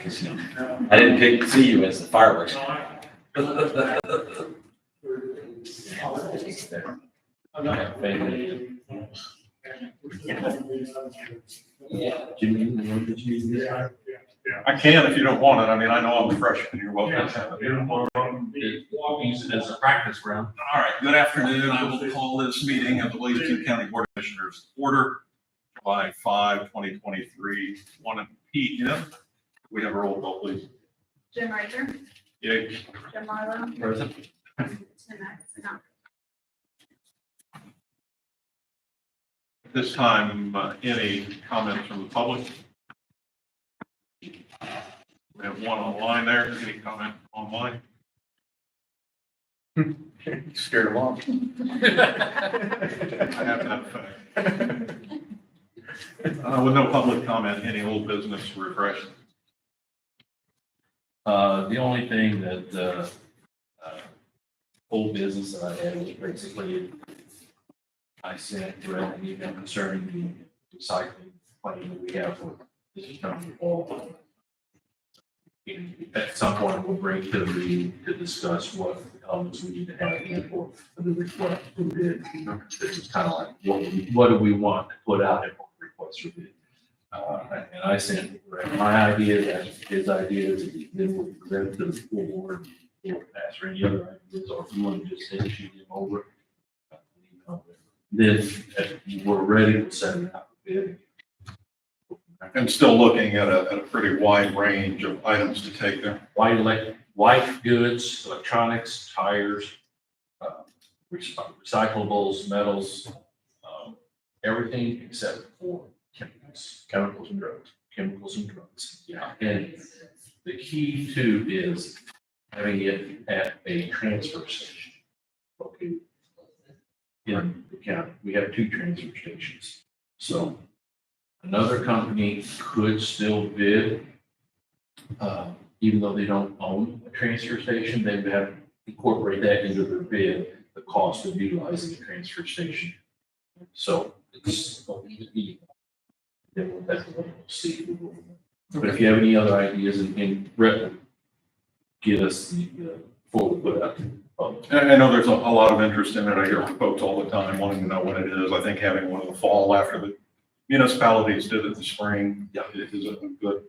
I didn't see you as the fireworks. I can if you don't want it. I mean, I know I'm the freshman. You're welcome to have it. Use it as a practice ground. All right, good afternoon. I will call this meeting of the Williamson County Board of Commissioners to order July 5, 2023, 1 p.m. We have a roll call, please. Jim Riker, Yay. Jim Marlowe, Present. Tim Maxon. At this time, any comments from the public? We have one online there. Any comment online? Scared them off. I have that effect. With no public comment, any old business refresh? The only thing that, old business that I had was basically, I sent Brett an email concerning the recycling plan that we have for this is coming to fall. At some point, we'll bring to the meeting to discuss what elements we need to have in for the request for bid. This is kind of like, what do we want to put out in request for bid? And I sent Brett my idea, that's his idea, then we'll present to the full board, or pass or any other ideas, or if you want to just issue them over. Then, if we're ready to send it out for bid. And still looking at a pretty wide range of items to take there. White goods, electronics, tires, recyclables, metals, everything except for chemicals and drugs. Yeah. And the key too is having it at a transfer station. Okay. In the county, we have 2 transfer stations. So another company could still bid, even though they don't own a transfer station, they would have to incorporate that into their bid, the cost of utilizing a transfer station. So it's, then we'll definitely see. But if you have any other ideas and Brett, get us the, before we put out. I know there's a lot of interest in it. I hear from folks all the time wanting to know when it is. I think having one in the fall after the municipalities did it in the spring. Yeah. It is a good,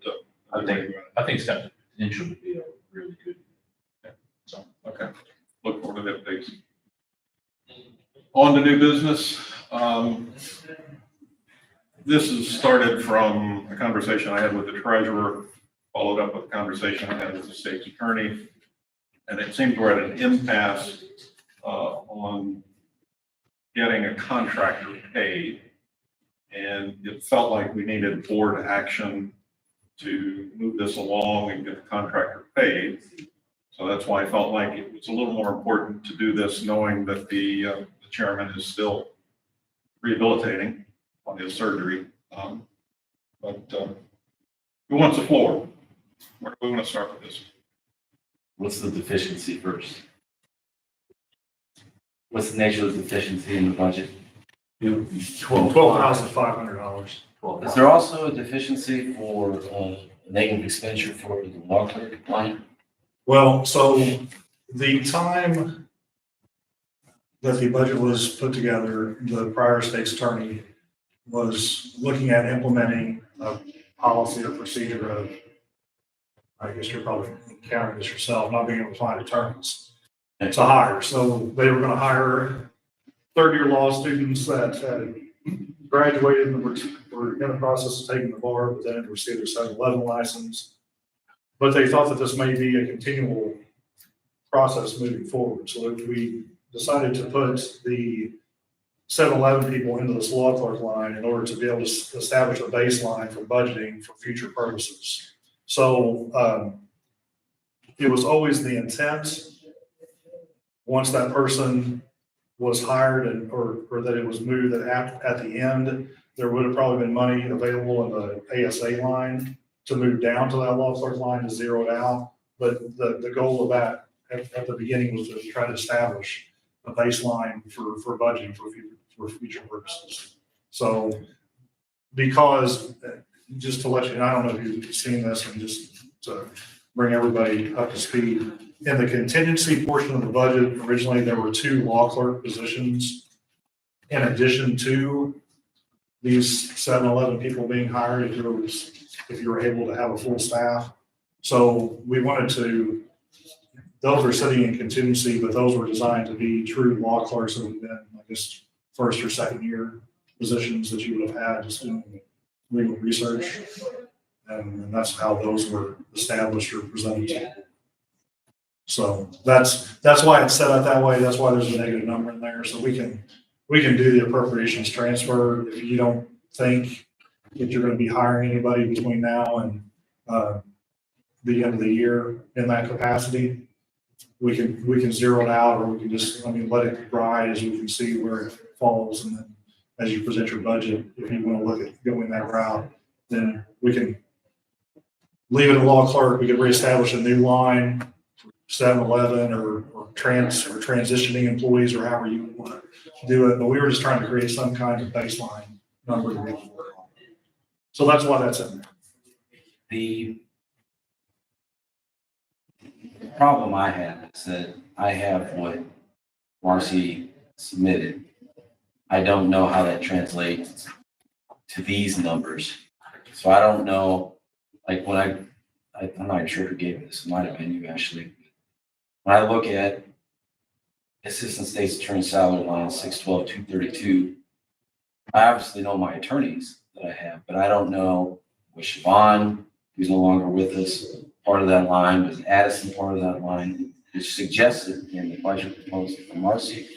I think it's got the potential to be a really good. So, okay. Look forward to the updates. On to new business. This has started from a conversation I had with the treasurer, followed up with a conversation I had with the state's attorney. And it seems we're at an impasse on getting a contractor paid. And it felt like we needed board action to move this along and get the contractor paid. So that's why I felt like it was a little more important to do this, knowing that the chairman is still rehabilitating on his surgery. Who wants the floor? Where do we want to start with this? What's the deficiency first? What's the nature of the deficiency in the budget? $12,500. Is there also a deficiency for negative expenditure for the law clerk line? Well, so the time that the budget was put together, the prior state's attorney was looking at implementing a policy or procedure of, I guess you're probably encountering this yourself, not being able to find attorneys to hire. So they were going to hire third-year law students that had graduated and were in the process of taking the bar, but then had received their 711 license. But they thought that this may be a continual process moving forward. So we decided to put the 711 people into this law clerk line in order to be able to establish a baseline for budgeting for future purposes. So it was always the intent, once that person was hired or that it was moved, that at the end, there would have probably been money available in the ASA line to move down to that law clerk line to zero it out. But the goal of that at the beginning was to try to establish a baseline for budgeting for future purposes. So because, just to let you know, I don't know if you've seen this, and just to bring everybody up to speed. In the contingency portion of the budget, originally there were 2 law clerk positions in addition to these 7-11 people being hired if you were able to have a full staff. So we wanted to, those are sitting in contingency, but those were designed to be true law clerks that would have been, I guess, first or second year positions that you would have had just doing legal research. And that's how those were established or presented. So that's why it's set up that way. That's why there's a negative number in there. So we can do the appropriations transfer if you don't think that you're going to be hiring anybody between now and the end of the year in that capacity. We can zero it out, or we can just, let it ride as we can see where it falls. And then as you present your budget, if you want to look at going that route, then we can leave it a law clerk. We could reestablish a new line, 7-11 or transitioning employees, or however you want to do it. But we were just trying to create some kind of baseline number to make it work on. So that's why that's in there. The problem I have is that I have what Marcy submitted. I don't know how that translates to these numbers. So I don't know, like when I'm not sure who gave me this, it might have been you actually. When I look at Assistant State's Attorney salary line 612,232, I obviously know my attorneys that I have, but I don't know, was Siobhan, who's no longer with us, part of that line? Was Addison part of that line? It's suggested in the budget proposal from Marcy,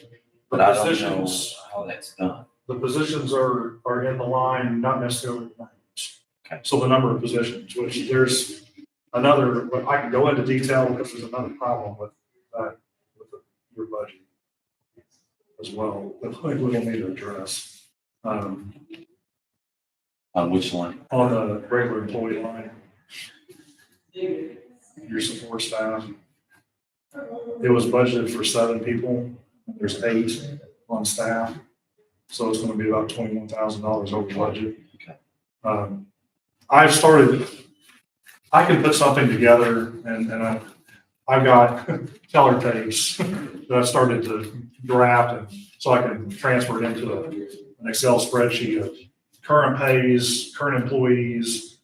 but I don't know how that's done. The positions are in the line, not necessarily the names. Okay. So the number of positions, which there's another, but I can go into detail because there's another problem with your budget as well, that we will need to address. On which line? On the regular employee line, your support staff. It was budgeted for 7 people. There's 8 on staff. So it's going to be about $21,000 over budget. Okay. I can put something together and I've got teller tapes that I've started to draft, and so I can transfer it into an Excel spreadsheet of current pays, current employees,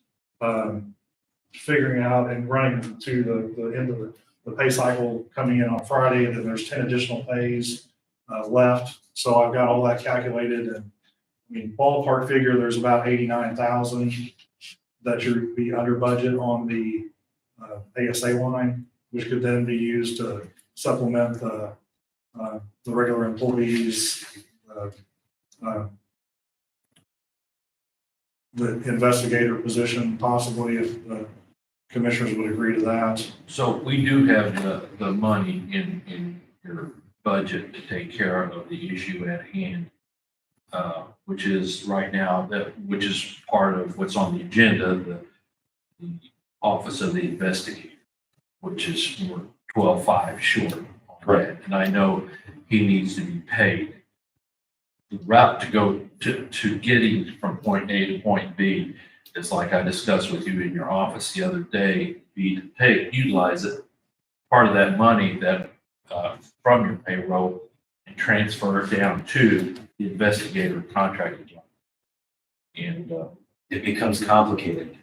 figuring out and running to the end of the pay cycle coming in on Friday, and then there's 10 additional pays left. So I've got all that calculated, and ballpark figure, there's about 89,000 that should be under budget on the ASA line, which could then be used to supplement the regular employees, the investigator position, possibly, if the commissioners would agree to that. So we do have the money in your budget to take care of the issue at hand, which is right now, which is part of what's on the agenda, the Office of the Investigator, which is we're 12.5 short on that. And I know he needs to be paid. The route to go to getting from point A to point B is like I discussed with you in your office the other day, be to utilize it, part of that money that from your payroll, and transfer it down to the investigator contracted line. And It becomes complicated,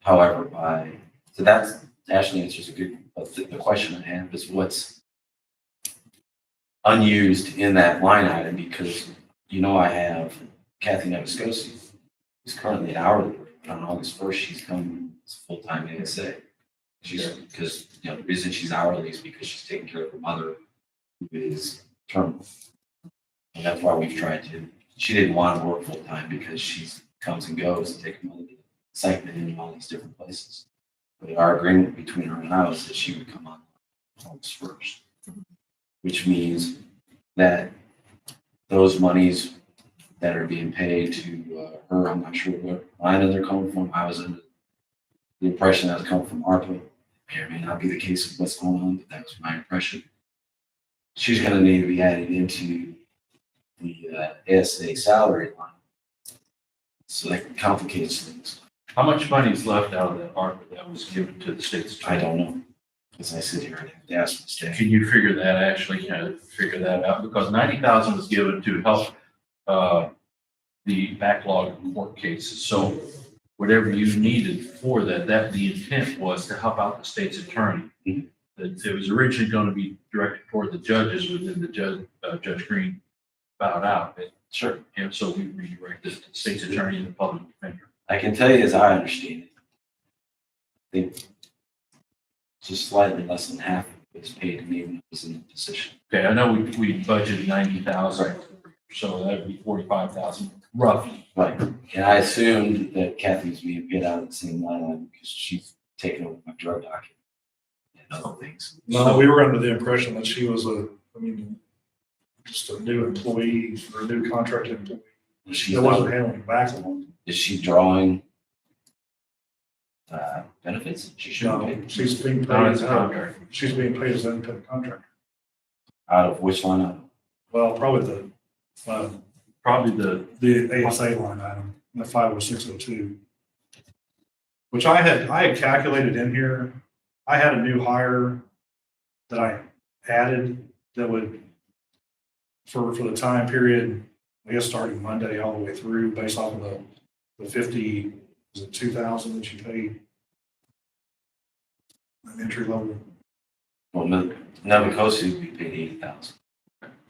however, so that's, Ashley answers a good, but the question I have is what's unused in that line item, because I have Kathy Nevascosi, who's currently an hourly, but on August 1st, she's coming as full-time ASA. Because the reason she's hourly is because she's taking care of her mother, who is terminal. And that's why we've tried to, she didn't want to work full-time because she comes and goes and takes her mother to Siteman and all these different places. But our agreement between her and I was that she would come on August 1st, which means that those monies that are being paid to her, I'm not sure what line they're coming from. I was under the impression that was coming from ARPA. May or may not be the case of what's going on, but that was my impression. She's going to need to be added into the ASA salary line. So that complicates things. How much money is left out of that ARPA that was given to the state's I attorney? don't know. As I sit here, I have to ask the staff. Can you figure that, actually, figure that out? Because 90,000 was given to help, the backlog of court cases. So whatever you needed for that, the intent was to help out the state's attorney. Mhm. That it was originally going to be directed toward the judges, but then the Judge Green bowed out. Sure. And so we redirected the state's attorney and the public defender. I can tell you as I understand it, I think just slightly less than half was paid to me when I was in the position. Okay, I know we budgeted 90,000, so that'd be 45,000 roughly. Right. And I assumed that Kathy was being paid out of the same line item because she's taken over my drug docket and other things. No, we were under the impression that she was just a new employee or a new contracted employee. She's That wasn't not, handling the backlog. is she drawing benefits? She should No, be. she's being Not paid, as a contract. she's being paid as an independent contractor. Out of which line item? Well, probably the Probably the, ASA line item, the 50602. Which I had calculated in here. I had a new hire that I added that would, for the time period, I guess starting Monday all the way through, based off of the 50, was it 2,000 that you paid? An entry level. Well, Navikosi would be paid 80,000.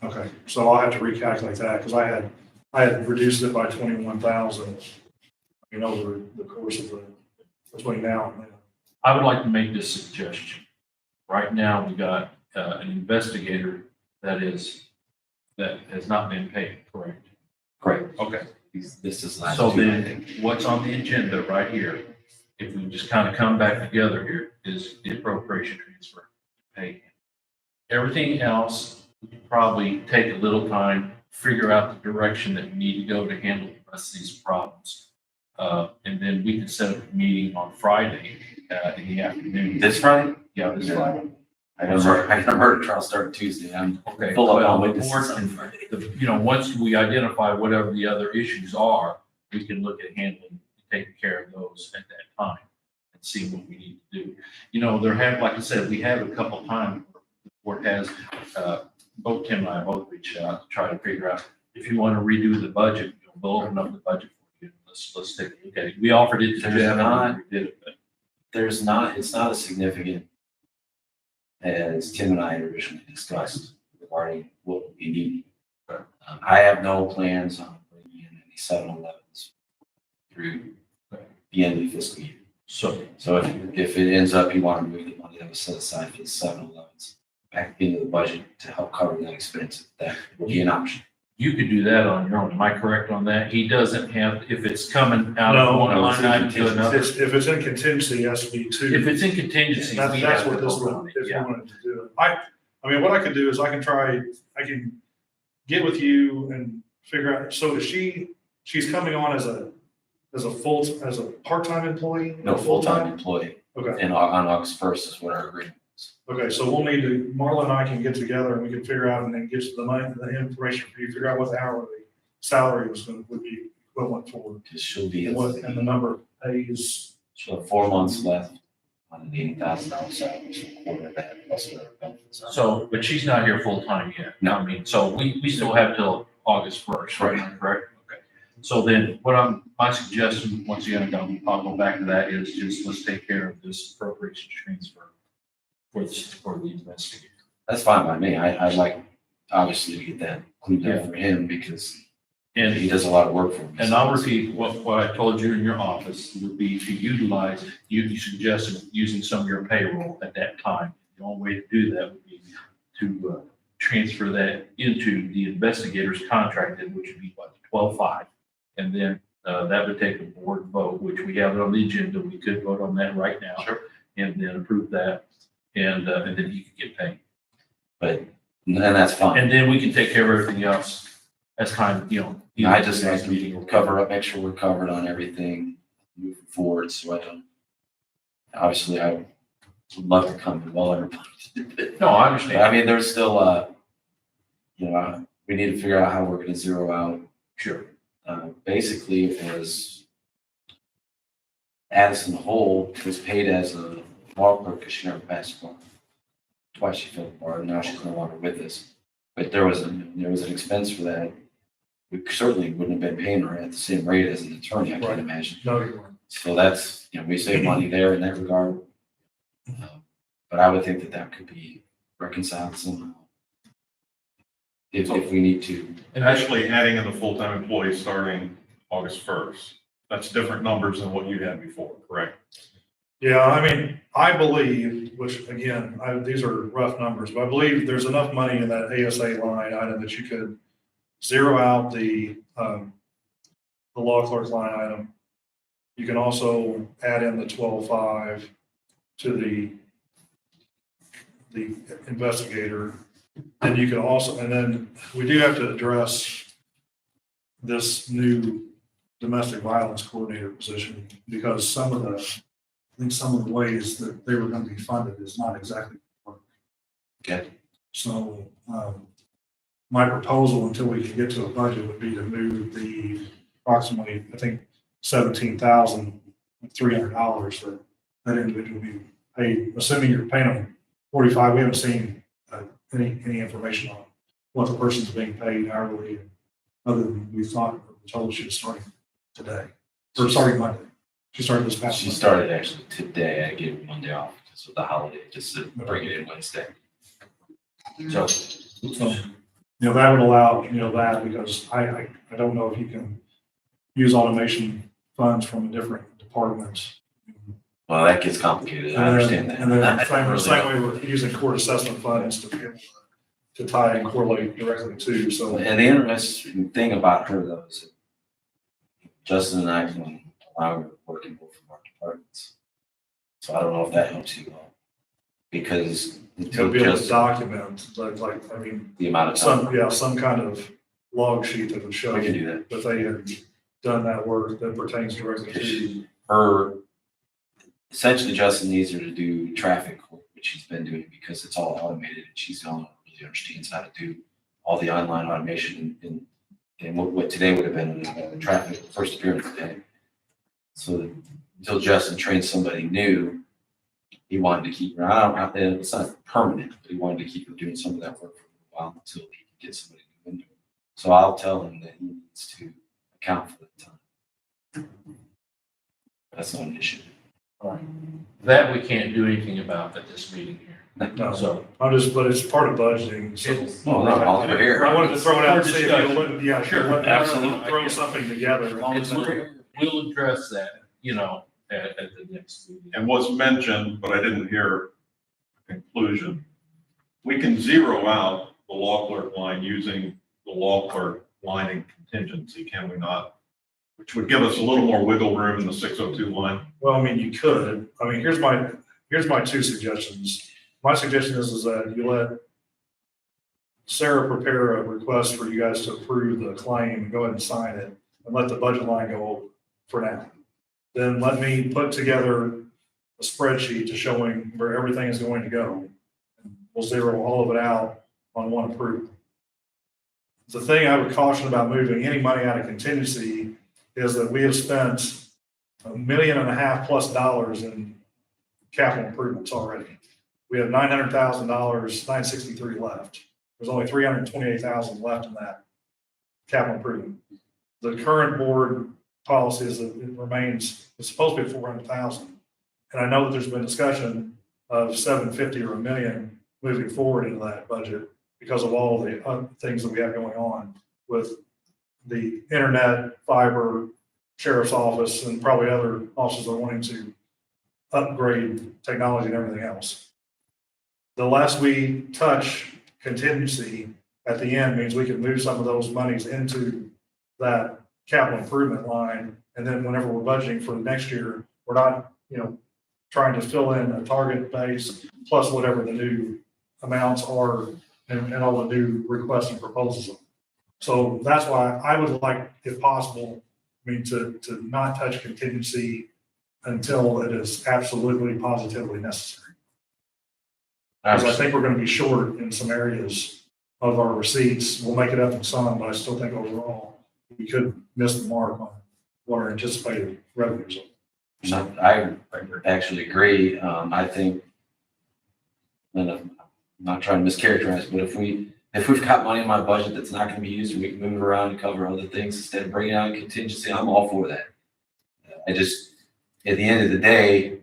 Okay, so I'll have to recalculate that because I had reduced it by 21,000. Over the course of between now and then. I would like to make this suggestion. Right now, we got an investigator that has not been paid, correct? Correct. Okay. This is last So two, I then, think. what's on the agenda right here, if we just kind of come back together here, is the appropriation transfer. Pay. Everything else, we can probably take a little time, figure out the direction that we need to go to handle the rest of these problems. And then we can set up a meeting on Friday, in the afternoon. This Friday? Yeah, this Friday. I got murder trial started Tuesday. I'm Okay. full up well, on the witnesses board- on Friday. Once we identify whatever the other issues are, we can look at handling, taking care of those at that time and see what we need to do. Like I said, we have a couple times where the board has, both Tim and I both reached out to try to figure out if you want to redo the budget, we'll open up the budget for you. Let's take a look at it. We offered it to There's Jeff, not- and we did it, but It's not as significant as Tim and I had originally discussed regarding what we need. I have no plans on bringing in any 7-Elevens through the end of the fiscal year. so, So if it ends up you want to move the money that was set aside for the 7-Elevens back into the budget to help cover that expense, that would be an option. you could do that on your own. Am I correct on that? He doesn't have, if it's coming out of No, one no, it's line item to contingency. another. If it's in contingency, it has to be two. If it's in contingency, we That's have what to this vote on one, it. if we Yeah. wanted to do it. What I could do is I can get with you and figure out, so is she's coming on as a part-time employee? No full-time employee. Okay, And on August 1st is what our agreement is. okay, so we'll need to, Marla and I can get together and we can figure out and then get the money, the information for you, figure out what the hourly salary would be equivalent for. Because she'll be, And the number of pays. she'll have 4 months left on an $80,000 salary, so a quarter of that plus whatever benefits. are. So, but she's not here full-time yet. No. I mean, so we still have till August 1st, right? Right. Correct? Okay. So then my suggestion, once again, I'll go back to that, is just let's take care of this appropriation transfer for the investigator. That's fine by me. I'd like, obviously, to get that cleaned up for him because And he does a lot of work for me. And I'll repeat what I told you in your office would be to utilize, you suggested using some of your payroll at that time. The only way to do that would be to transfer that into the investigator's contract, which would be what, 12/5. And then that would take a board vote, which we have it on the agenda. We could vote on that right now. Sure. And then approve that, and then he could get paid. And that's fine. And then we can take care of everything else as time, I just like to cover up, make sure we're covered on everything moving forward, so I don't. Obviously, I would love to come and well everybody. No, I understand. I mean, there's still, we need to figure out how we're gonna zero out. Sure. Basically, as Addison Hole was paid as a law clerk because she never passed the bar. Twice she failed the bar, and now she's no longer with us. But there was an expense for that. We certainly wouldn't have been paying her at the same rate as an attorney, I Right. can't imagine. No, you weren't. So that's, we save money there in that regard. But I would think that that could be reconciled somehow. If we need to. And actually adding in the full-time employees starting August 1st. That's different numbers than what you had before, correct? Yeah, I mean, I believe, which again, these are rough numbers, but I believe there's enough money in that ASA line item that you could zero out the law clerk line item. You can also add in the 12.5 to the investigator. And you can also, and then we do have to address this new domestic violence coordinator position because some of the ways that they were going to be funded is not exactly. Okay. So, my proposal until we can get to a budget would be to move the approximately, I think, $17,300 that individual will be paid, assuming you're paying them 45. We haven't seen any information on what the person's being paid hourly, other than we thought, we told she was starting today, or starting Monday. She started this past She Monday. started actually today. I gave her Monday off because of the holiday, just to bring it in Wednesday. So, So, that would allow, that because I don't know if you can use automation funds from a different department. well, that gets complicated. I understand that. And then I the really same don't. way we're using court assessment funds to be able to tie and correlate directly to, so. And the interesting thing about her though is that Justin and I can allow her to work in both of our departments. So I don't know if that helps you all. Because You'll until be able to just document, the amount of time, some kind of log sheet that would show we can that do that. they had done that work that pertains directly to. Her, essentially Justin needs her to do traffic court, which she's been doing because it's all automated and she's the only one who really understands how to do all the online automation and what today would have been a traffic first appearance today. So until Justin trains somebody new, he wanted to keep her, it's not permanent, but he wanted to keep her doing some of that work for a while until he can get somebody new into it. So I'll tell him that he needs to account for the time. That's not an issue. That we can't do anything about at this meeting here. No, So but it's part of budgeting, so. Well, no, all over here. I wanted to throw it out and see if Discussion. you wouldn't, yeah, Sure, sure, absolutely. throw something together. we'll address that, at the next meeting. And was mentioned, but I didn't hear a conclusion. We can zero out the law clerk line using the law clerk line in contingency, can we not? Which would give us a little more wiggle room in the 602 line. Well, I mean, you could, here's my two suggestions. My suggestion is that you let Sarah prepare a request for you guys to approve the claim, go ahead and sign it, and let the budget line go over for now. Then let me put together a spreadsheet to showing where everything is going to go. We'll zero all of it out on one approval. The thing I would caution about moving any money out of contingency is that we have spent $1.5 million plus in capital improvements already. We have $900,000, $963 left. There's only $328,000 left in that capital improvement. The current board policy is that it remains, it's supposed to be $400,000. And I know that there's been discussion of $750,000 or $1 million moving forward into that budget because of all the other things that we have going on with the internet, fiber, sheriff's office, and probably other offices that are wanting to upgrade technology and everything else. The less we touch contingency at the end means we can move some of those monies into that capital improvement line. And then whenever we're budgeting for the next year, we're not, trying to fill in a target base plus whatever the new amounts are and all the new requests and proposals are. So that's why I would like, if possible, to not touch contingency until it is absolutely positively necessary. Because I think we're going to be short in some areas of our receipts. We'll make it up in some, but I still think overall we could miss the mark on what our anticipated revenues are. I actually agree. I think, and I'm not trying to mischaracterize, but if we've got money in my budget that's not gonna be used, and we can move it around and cover other things instead of bringing out a contingency, I'm all for that. I just, at the end of the day,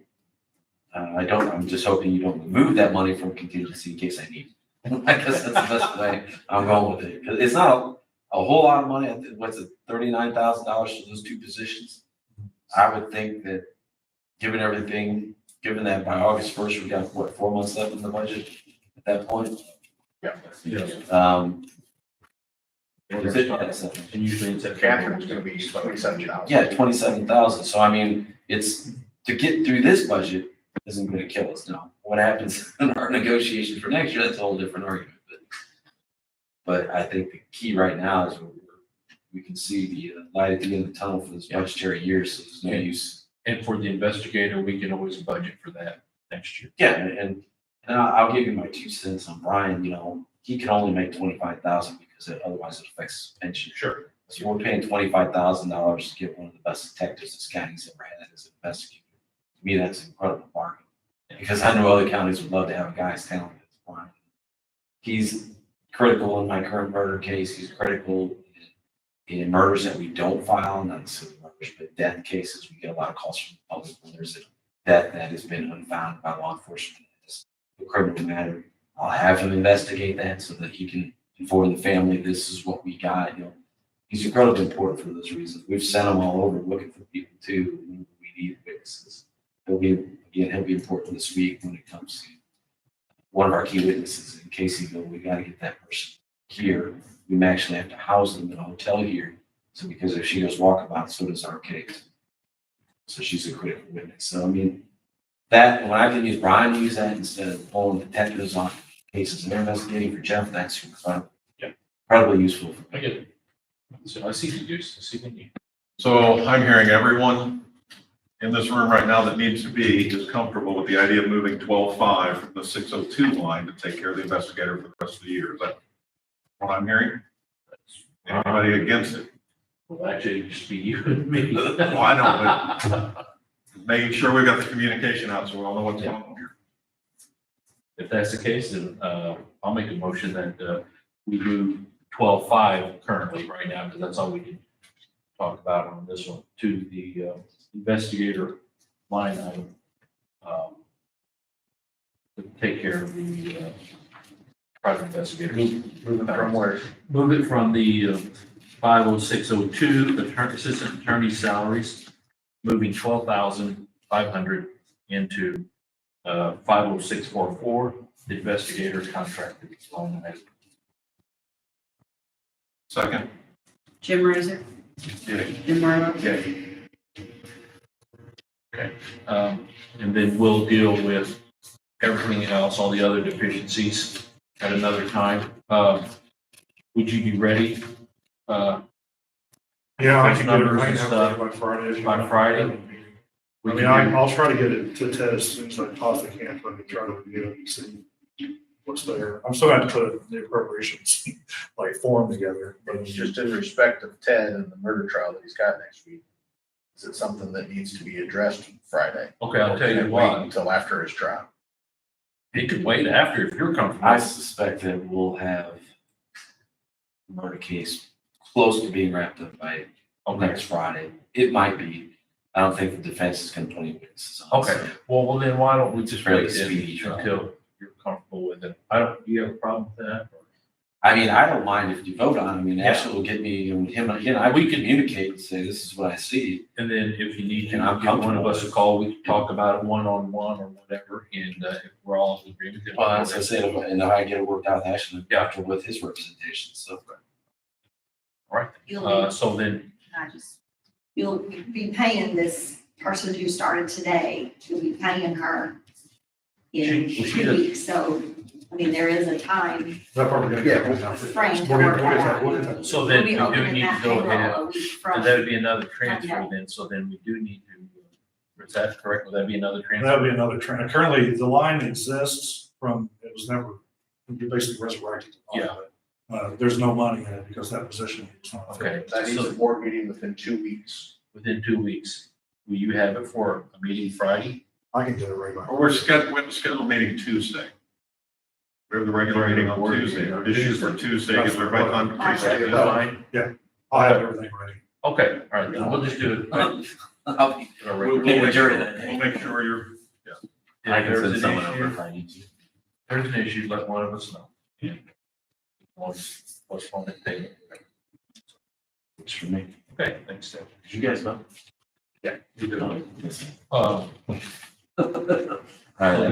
I'm just hoping you don't remove that money from contingency in case I need it. I guess that's the best way I'm going with it. 'Cause it's not a whole lot of money. What's it, $39,000 for those two positions? I would think that given everything, given that by August 1st, we got what, 4 months left in the budget at that point? Yes. What is it? Yeah, something. And usually it's Catherine's gonna be 27,000. Yeah, 27,000. So I mean, it's, to get through this budget isn't gonna kill us now. What happens in our negotiations for next year, that's a whole different argument. But I think the key right now is we can see the light at the end of the tunnel for this budgetary year, so there's no use. And for the investigator, we can always budget for that next year. Yeah, and I'll give you my 2 cents on Brian, he can only make 25,000 because otherwise it affects his pension. Sure. So we're paying $25,000 to get one of the best detectives this county's ever had as an investigator. To me, that's an incredible bargain. Because I know other counties would love to have a guy as talented as Brian. He's critical in my current murder case. He's critical in murders that we don't file, not necessarily murders, but death cases. We get a lot of calls from the public when there's a death that has been unfound by law enforcement. It's a criminal matter. I'll have him investigate that so that he can inform the family, this is what we got. He's incredibly important for those reasons. We've sent him all over looking for people too. We need witnesses. He'll be important this week when it comes to one of our key witnesses in Caseyville. We got to get that person here. We may actually have to house them in a hotel here. So because if she goes walkabout, so does our case. So she's a critical witness. So I mean, that when I can use Brian to use that instead of pulling detectives on cases they're investigating for Jeff, that's incredibly useful. I get it. So I see the use, I see the need. So I'm hearing everyone in this room right now that needs to be is comfortable with the idea of moving 12.5 from the 602 line to take care of the investigator for the rest of the year. Is that what I'm hearing? Anybody against it? Well, actually, it'd just be you and me. Well, I know, Making sure we've got the communication out so we all know what's going on here. If that's the case, then I'll make a motion that we move 12.5 currently right now, because that's all we can talk about on this one, to the investigator line item. To take care of the private investigators. Moving from where? Move it from the 50602, assistant attorney salaries, moving 12,500 into 50644, the investigator contracted line item. Second? Jim Razor, Yeah. Jim Marlowe. Okay. And then we'll deal with everything else, all the other deficiencies at another time. Would you be ready? Yeah, I Those can get it, numbers I can and have stuff it by Friday. by Friday? I mean, I'll try to get it to Ted as soon as I possibly can, but try to review it and see what's there. I'm still going to put the appropriations, like form together, but Just in respect of Ted and the murder trial that he's got next week, is it something that needs to be addressed Friday? Okay, I'll tell Or you can it wait what, until after his trial. he could wait after if you're comfortable. I suspect that we'll have a murder case close to being wrapped up by next Friday. It might be. I don't think the defense is going to put any witnesses on. Okay, well, then why don't we just Fairly wait then speedy trial. until you're comfortable with it? Do you have a problem with that? I mean, I don't mind if you vote on it. I mean, Yeah. Ashley will get me, we can communicate and say, this is what I see. And then if you need to, And I'm give one of comfortable us a with it. call, we can talk about it one-on-one or whatever, and if we're all in agreement. then Well, as I said, and I get it worked out with Ashley, Yeah. after with his representation, so. All right, You'll so then, you'll be paying this person who started today, you'll be paying her in She 2 does. weeks, so, I mean, there is a time that part we're going Yeah. to. frame to We'll work get that that, we'll get out. that. so We'll then we be do opening need to that go payroll ahead, a week and from, that would be another transfer Monday. then, so then we do need to, is that correct? Would that be another transfer? That would be another trend. Currently, the line exists from, it was never, you basically resurrected. the line, but, there's no money in it because that position is not. Okay, That needs so a board meeting within 2 weeks. within 2 weeks. will you have it for a meeting Friday? I can get it right back. Or we have a scheduled meeting Tuesday. We have the regular meeting on Tuesday. Our issues for Tuesday, because everybody on Tuesday. Fine. I'll have everything ready. Okay, all right, then we'll just do it. I'll be- We'll get a jury that day. We'll make sure you're, I can If send there's an someone over issue, if I need to. there's an issue, let one of us know. What's on the table. It's for me. Okay, thanks, Steph. Did you guys vote? Yeah, you do. All right,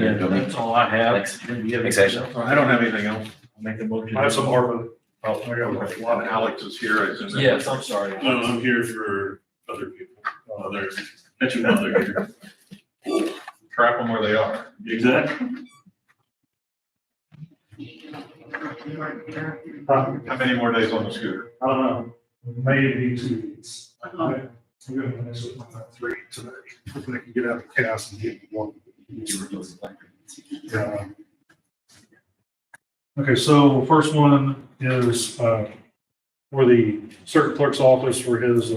Yeah, then, that's all I have. Thanks. Do you have Thanks, anything Ashley. else? I don't have anything else. I'll make a motion. I have some ARPA. Oh, I got A lot of Alex is here. I assume that- yes, I'm sorry. I'm here for other people, that you know they're here. Trap them where they are. Exactly. How many more days on the scooter? I don't know, maybe 2 weeks. I'm gonna finish with my 3 today. Hopefully I can get out of the cast and get one. Yeah. Okay, so first one is, for the circuit clerk's office for his,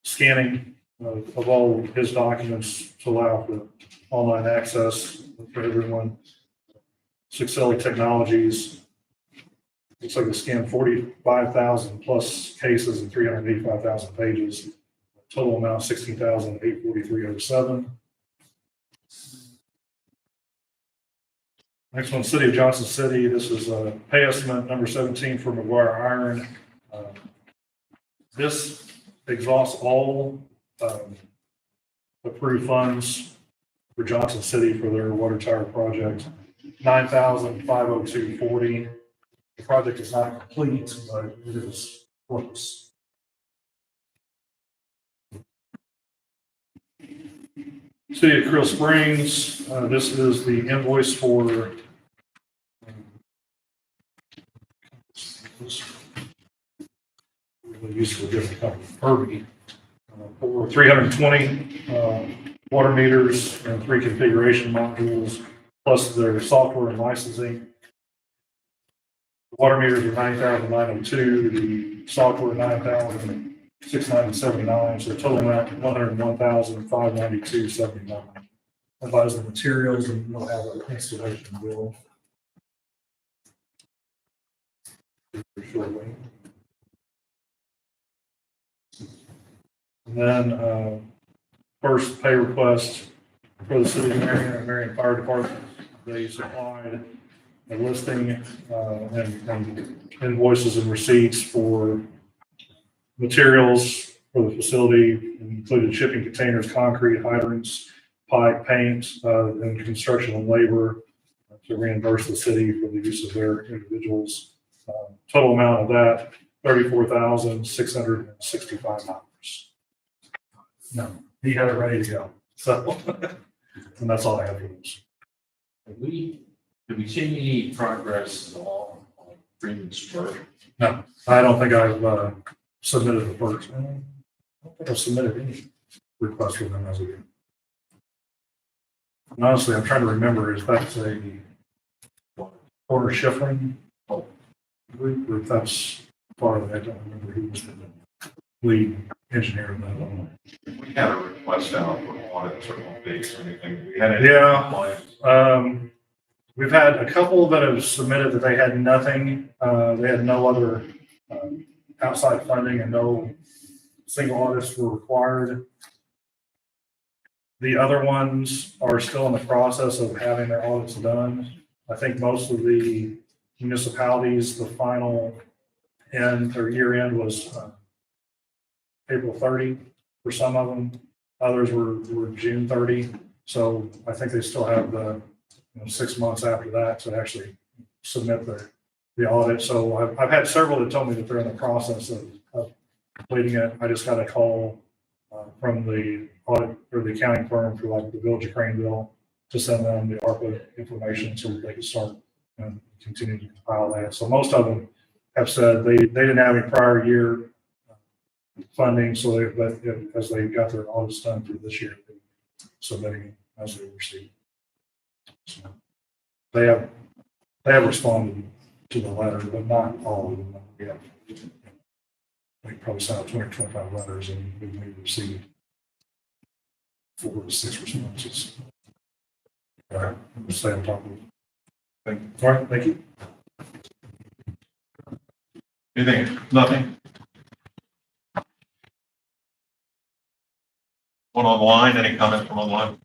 scanning of all his documents to allow for online access for everyone. Sixelli Technologies. Looks like they scanned 45,000 plus cases and 385,000 pages. Total amount 16,843.07. Next one, City of Johnson City. This is pay estimate number 17 for McGuire Iron. This exhausts all approved funds for Johnson City for their water tower project. 9,502.40. The project is not complete, but it is close. City of Crystal Springs, this is the invoice for really used for a different company, Irby, for 320 water meters and 3 configuration modules, plus their software and licensing. The water meters are 9,902, the software 9,679, so total amount 101,592.79. That buys the materials and we'll have an installation bill shortly. And then, first pay request for the City of Marion and Marion Fire Department. They supplied a listing and invoices and receipts for materials for the facility, included shipping containers, concrete, hydrants, pipe, paint, and construction and labor to reimburse the city for the use of their individuals. Total amount of that, $34,665. No, he had it ready to go. So, and that's all I have for this. Have we seen any progress at all on Freeman Spur? No, I don't think I've submitted the first. I don't think I've submitted any request for them as of yet. And honestly, I'm trying to remember, is that a Porter Schifrin? Group, or if that's part of it, I don't remember who was the lead engineer of that one. We had a request out for audits or updates or anything. We had any Yeah. compliance? We've had a couple that have submitted that they had nothing, they had no other outside funding and no single audits were required. The other ones are still in the process of having their audits done. I think most of the municipalities, the final end or year end was April 30 for some of them. Others were June 30. So I think they still have the 6 months after that to actually submit the audit. So I've had several that told me that they're in the process of completing it. I just got a call from the audit or the accounting firm for like the Village of Craneville to send them the ARPA information so that they can start and continue to compile that. So most of them have said they didn't have any prior year funding, so but as they got their audits done for this year, they're submitting as they receive. So they have responded to the letter, but not all of them. Yeah. They probably sent out 20 or 25 letters and we received 4 to 6 responses. All right, we'll stay on top of it. Thank All right, thank you. Anything, nothing? One online, any comments from online?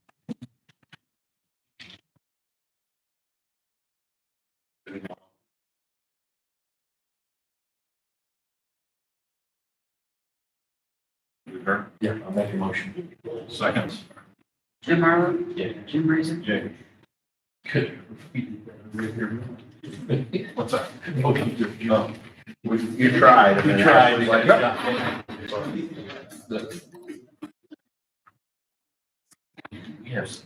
Yeah, I'll make a motion. Seconds? Jim Marlowe, Yeah. Jim Razor. Jay, Good. what's that? Oh, You tried. You tried. Yes.